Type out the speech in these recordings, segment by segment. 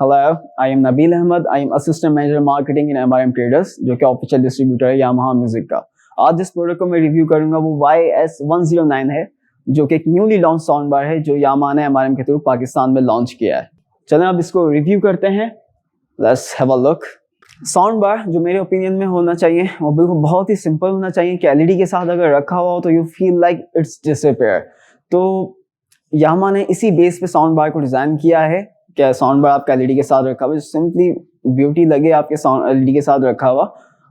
Hello, I am Nabeel Ahmed. I am assistant manager marketing in MRM traders, जो कि official distributor है Yamaha music का। आज जिस प्रोडक्ट को मैं रिव्यू करूंगा वो YS109 है, जो कि एक न्यूली लॉन्च साउंड बार है जो यामाहा ने एमआरएम के थ्रू पाकिस्तान में लॉन्च किया है। चलें अब इसको रिव्यू करते हैं। Let's have a look. Sound bar जो मेरे ओपिनियन में होना चाहिए वो बिल्कुल बहुत ही सिंपल होना चाहिए कि एलईडी के साथ अगर रखा हुआ हो तो you feel like it's disappear. तो यामाहा ने इसी बेस पे साउंड बार को डिज़ाइन किया है। क्या साउंड बार आपका एलईडी के साथ रखा हुआ, सिंपली ब्यूटी लगे आपके साउंड एलईडी के साथ रखा हुआ,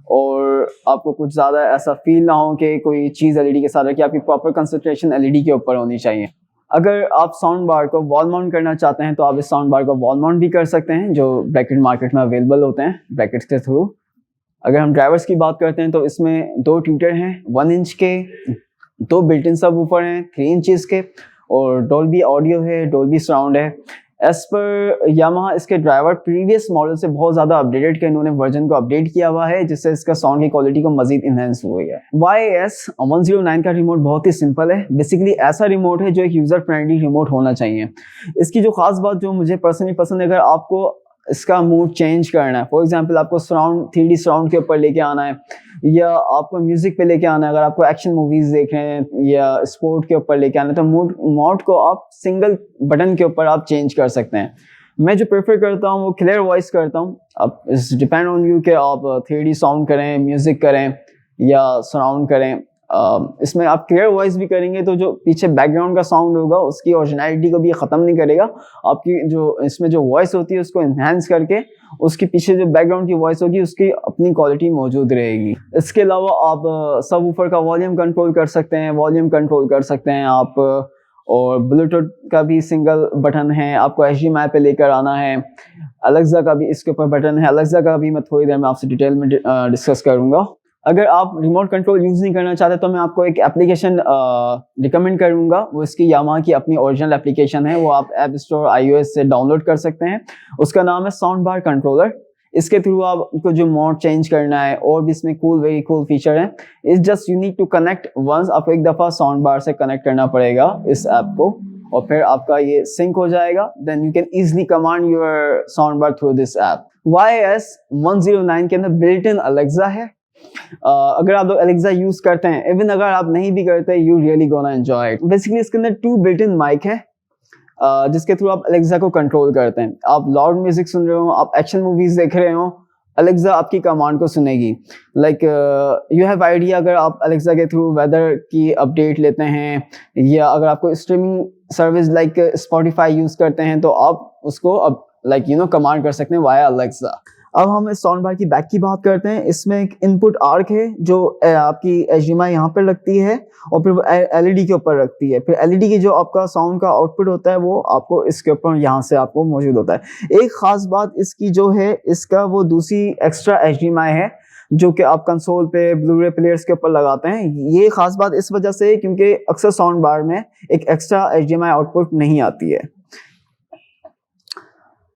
और आपको कुछ ज़्यादा ऐसा फील ना हो कि कोई चीज़ एलईडी के साथ रखी। आपकी प्रॉपर कंसंट्रेशन एलईडी के ऊपर होनी चाहिए। अगर आप साउंड बार को वॉल माउंट करना चाहते हैं तो आप इस साउंड बार को वॉल माउंट भी कर सकते हैं, जो ब्रैकेट मार्केट में अवेलेबल होते हैं ब्रैकेट्स के थ्रू। अगर हम ड्राइवर्स की बात करते हैं तो इसमें 2 ट्विटर हैं 1 इंच के, 2 बिल्ट इन सबवूफर हैं 3 इंचेस के, और डोल्बी ऑडियो है, डोल्बी साउंड है। एज पर यामाहा इसके ड्राइवर प्रीवियस मॉडल से बहुत ज़्यादा अपडेटेड किया, इन्होंने वर्जन को अपडेट किया हुआ है जिससे इसका साउंड की क्वालिटी को मजीद इन्हेंस हुई है। YS109 का रिमोट बहुत ही सिंपल है। बेसिकली ऐसा रिमोट है जो एक यूज़र फ्रेंडली रिमोट होना चाहिए। इसकी जो खास बात जो मुझे पर्सनली पसंद है, अगर आपको इसका मूड चेंज करना है, फॉर एग्जांपल आपको साउंड 3D साउंड के ऊपर लेके आना है, या आपको म्यूजिक पे लेके आना है, अगर आपको एक्शन मूवीज देख रहे हैं या स्पोर्ट के ऊपर लेके आना है, तो मोड को आप सिंगल बटन के ऊपर आप चेंज कर सकते हैं। मैं जो प्रेफर करता हूँ वो क्लियर वॉइस करता हूँ। अब इट्स डिपेंड ऑन यू कि आप 3D साउंड करें, म्यूजिक करें या सराउंड करें। इसमें आप क्लियर वॉइस भी करेंगे तो जो पीछे बैकग्राउंड का साउंड होगा उसकी ओरिजिनलिटी को भी ख़त्म नहीं करेगा। आपकी जो इसमें जो वॉइस होती है उसको इन्हेंस करके उसके पीछे जो बैकग्राउंड की वॉइस होगी उसकी अपनी क्वालिटी मौजूद रहेगी। इसके अलावा आप सबवूफर का वॉल्यूम कंट्रोल कर सकते हैं, आप, और ब्लूटूथ का भी सिंगल बटन है। आपको HDMI पे लेकर आना है। अलेक्सा का भी इसके ऊपर बटन है। अलेक्सा का भी मैं थोड़ी देर में आपसे डिटेल में डिस्कस करूँगा। अगर आप रिमोट कंट्रोल यूज़ नहीं करना चाहते तो मैं आपको एक एप्लीकेशन रिकमेंड करूँगा। वो इसकी यामाहा की अपनी ओरिजिनल एप्लीकेशन है, वो आप ऐप स्टोर iOS से डाउनलोड कर सकते हैं। उसका नाम है साउंड बार कंट्रोलर। इसके थ्रू आपको जो मोड चेंज करना है, और भी इसमें वेरी कूल फीचर है। It's just you need to connect once. आपको एक दफ़ा साउंड बार से कनेक्ट करना पड़ेगा इस ऐप को, और फिर आपका ये सिंक हो जाएगा। Then you can easily command your sound bar through this app. YS109 के अंदर बिल्ट इन अलेक्सा है। अगर आप लोग अलेक्सा यूज करते हैं, इवन अगर आप नहीं भी करते, you really gonna enjoy it. Basically इसके अंदर 2 बिल्ट इन माइक है जिसके थ्रू आप अलेक्सा को कंट्रोल करते हैं। आप लाउड म्यूजिक सुन रहे हो, आप एक्शन मूवीज देख रहे हो, अलेक्सा आपकी कमांड को सुनेगी। लाइक यू हैव आइडिया, अगर आप अलेक्सा के थ्रू वेदर की अपडेट लेते हैं, या अगर आपको streaming service like Spotify use करते हैं, तो आप उसको अब कमांड कर सकते हैं वाया अलेक्सा। अब हम इस साउंड बार की बैक की बात करते हैं। इसमें एक इनपुट आर्क है जो आपकी HDMI यहाँ पर लगती है, और फिर LED के ऊपर रखती है। फिर LED की जो आपका साउंड का आउटपुट होता है वो आपको इसके ऊपर यहाँ से आपको मौजूद होता है। एक खास बात इसकी जो है, इसका वो दूसरी एक्स्ट्रा HDMI है जो कि आप कंसोल पे, ब्लूरे प्लेयर्स के ऊपर लगाते हैं। ये खास बात इस वजह से क्योंकि अक्सर साउंड बार में एक एक्स्ट्रा HDMI आउटपुट नहीं आती है।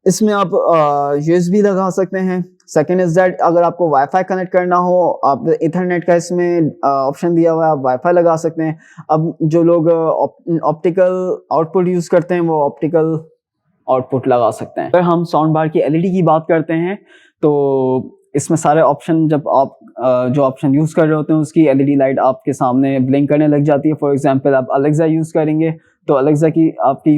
इसमें आप USB लगा सकते हैं। सेकेंड इज दैट, अगर आपको वाईफाई कनेक्ट करना हो, आप इथरनेट का इसमें ऑप्शन दिया हुआ है, आप वाईफाई लगा सकते हैं। अब जो लोग ऑप्टिकल आउटपुट यूज़ करते हैं वो ऑप्टिकल आउटपुट लगा सकते हैं। अगर हम साउंड बार की LED की बात करते हैं तो इसमें सारे ऑप्शन, जब आप जो ऑप्शन यूज़ कर रहे होते हैं उसकी LED लाइट आपके सामने ब्लिंक करने लग जाती है। फॉर एग्जांपल आप अलेक्सा यूज़ करेंगे तो अलेक्सा की आपकी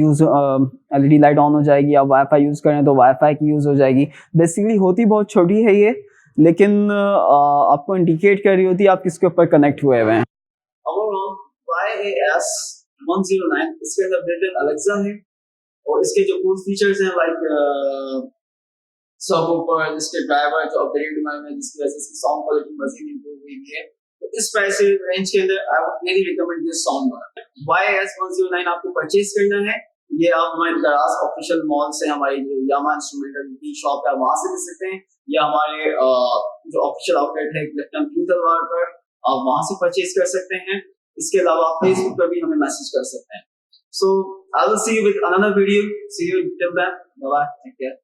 LED लाइट ऑन हो जाएगी। आप वाईफाई यूज़ करें तो वाईफाई की यूज़ हो जाएगी। बेसिकली होती बहुत छोटी है ये, लेकिन आपको इंडिकेट कर रही होती है आप किसके ऊपर कनेक्ट हुए हुए हैं। YS109 इसके अंदर बिल्ट इन अलेक्सा है, और इसके जो कूल फीचर्स हैं लाइक सबवूफर, इसके ड्राइवर जो अपडेटेड हुए हैं जिसकी वजह से इसकी साउंड क्वालिटी मजीद इंप्रूव हुई है। तो इस प्राइस रेंज के अंदर I would really recommend this sound bar. YS109 आपको परचेज करना है, ये आप हमारे दराज ऑफिशियल मॉल से, हमारी जो यामाहा इंस्ट्रूमेंटल की शॉप है वहां से ले सकते हैं, या हमारे जो ऑफिशियल आउटलेट है लेफ्टन ब्लू तलवार पर, आप वहां से परचेज कर सकते हैं। इसके अलावा आप फेसबुक पर भी हमें मैसेज कर सकते हैं। So I will see you with another video. See you till then, bye bye, take care.